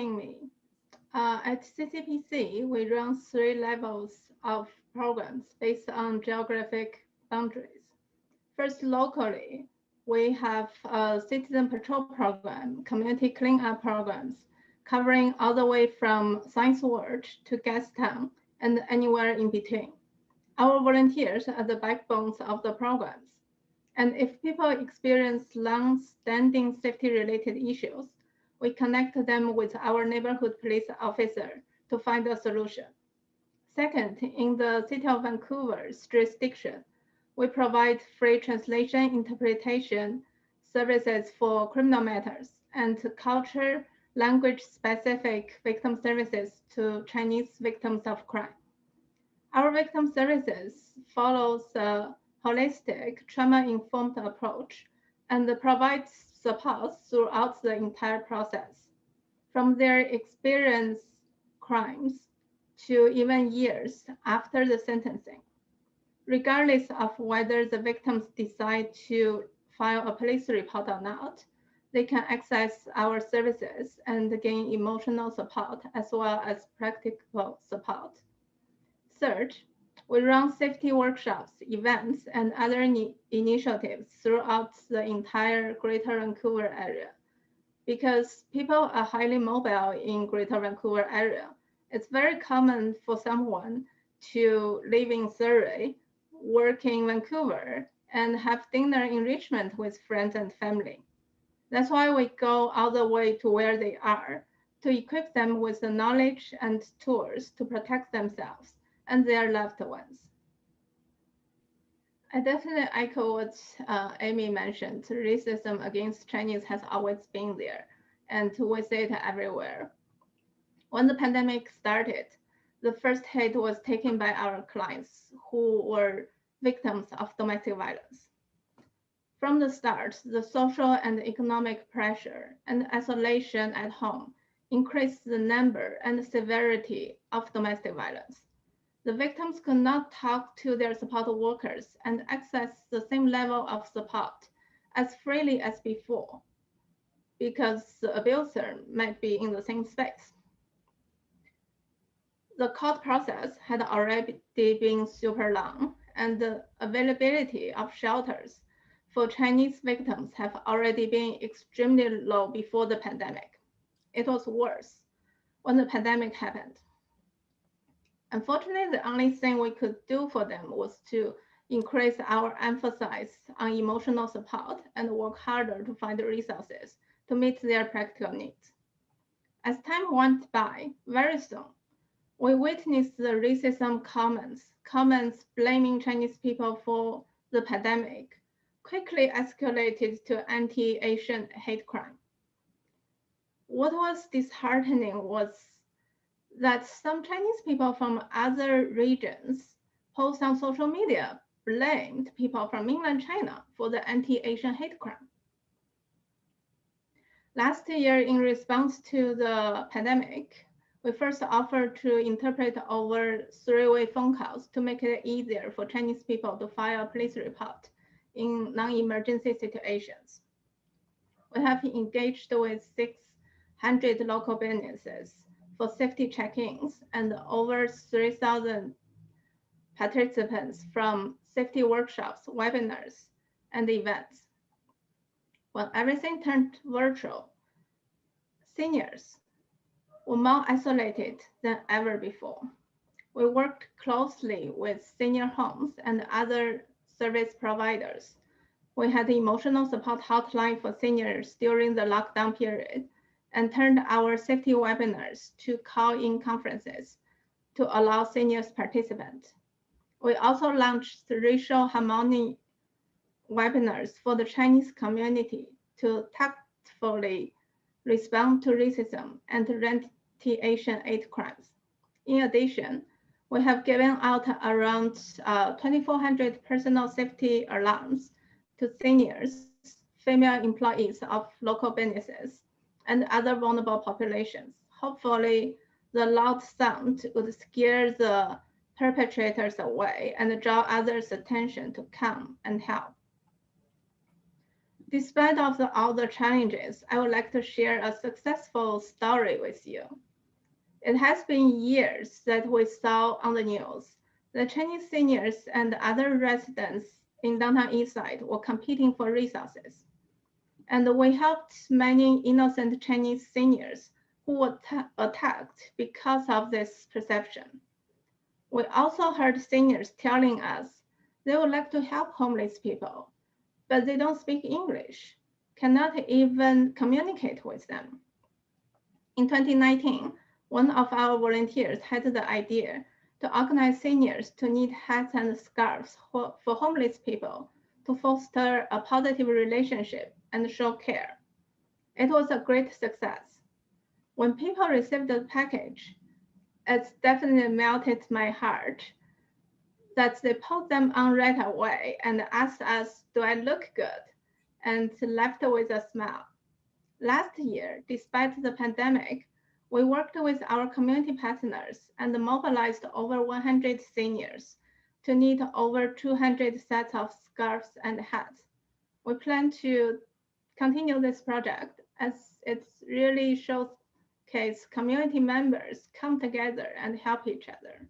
me. At CCPC, we run 3 levels of programs based on geographic boundaries. First, locally, we have a citizen patrol program, community cleanup programs, covering all the way from Science World to Gastown and anywhere in between. Our volunteers are the backbones of the programs. And if people experience long-standing safety-related issues, we connect them with our neighborhood police officer to find a solution. Second, in the City of Vancouver's jurisdiction, we provide free translation interpretation services for criminal matters and culture language-specific victim services to Chinese victims of crime. Our victim services follows a holistic, trauma-informed approach and provides support throughout the entire process, from their experience crimes to even years after the sentencing. Regardless of whether the victims decide to file a police report or not, they can access our services and gain emotional support as well as practical support. Third, we run safety workshops, events, and other initiatives throughout the entire Greater Vancouver area. Because people are highly mobile in Greater Vancouver area, it's very common for someone to live in Surrey, work in Vancouver, and have dinner enrichment with friends and family. That's why we go all the way to where they are to equip them with the knowledge and tools to protect themselves and their loved ones. I definitely echo what Amy mentioned. Racism against Chinese has always been there, and we see it everywhere. When the pandemic started, the first hit was taken by our clients who were victims of domestic violence. From the start, the social and economic pressure and isolation at home increased the number and severity of domestic violence. The victims could not talk to their support workers and access the same level of support as freely as before, because the abuser might be in the same space. The court process had already been super long, and the availability of shelters for Chinese victims have already been extremely low before the pandemic. It was worse when the pandemic happened. Unfortunately, the only thing we could do for them was to increase our emphasis on emotional support and work harder to find resources to meet their practical needs. As time went by, very soon, we witnessed the racism comments blaming Chinese people for the pandemic, quickly escalated to anti-Asian hate crime. What was disheartening was that some Chinese people from other regions post on social media blamed people from mainland China for the anti-Asian hate crime. Last year, in response to the pandemic, we first offered to interpret over 3-way phone calls to make it easier for Chinese people to file a police report in non-emergency situations. We have engaged with 600 local businesses for safety check-ins and over 3,000 participants from safety workshops, webinars, and events. When everything turned virtual, seniors were more isolated than ever before. We worked closely with senior homes and other service providers. We had an emotional support hotline for seniors during the lockdown period and turned our safety webinars to call-in conferences to allow seniors participate. We also launched racial harmony webinars for the Chinese community to tactfully respond to racism and anti-Asian hate crimes. In addition, we have given out around 2,400 personal safety alarms to seniors, female employees of local businesses, and other vulnerable populations. Hopefully, the loud sound would scare the perpetrators away and draw others' attention to come and help. Despite of all the challenges, I would like to share a successful story with you. It has been years that we saw on the news the Chinese seniors and other residents in downtown Eastside were competing for resources. And we helped many innocent Chinese seniors who were attacked because of this perception. We also heard seniors telling us they would like to help homeless people, but they don't speak English, cannot even communicate with them. In 2019, one of our volunteers had the idea to organize seniors to knit hats and scarves for homeless people to foster a positive relationship and show care. It was a great success. When people received the package, it definitely melted my heart that they put them on right away and asked us, do I look good? And left with a smile. Last year, despite the pandemic, we worked with our community partners and mobilized over 100 seniors to knit over 200 sets of scarves and hats. We plan to continue this project as it really showcases community members come together and help each other.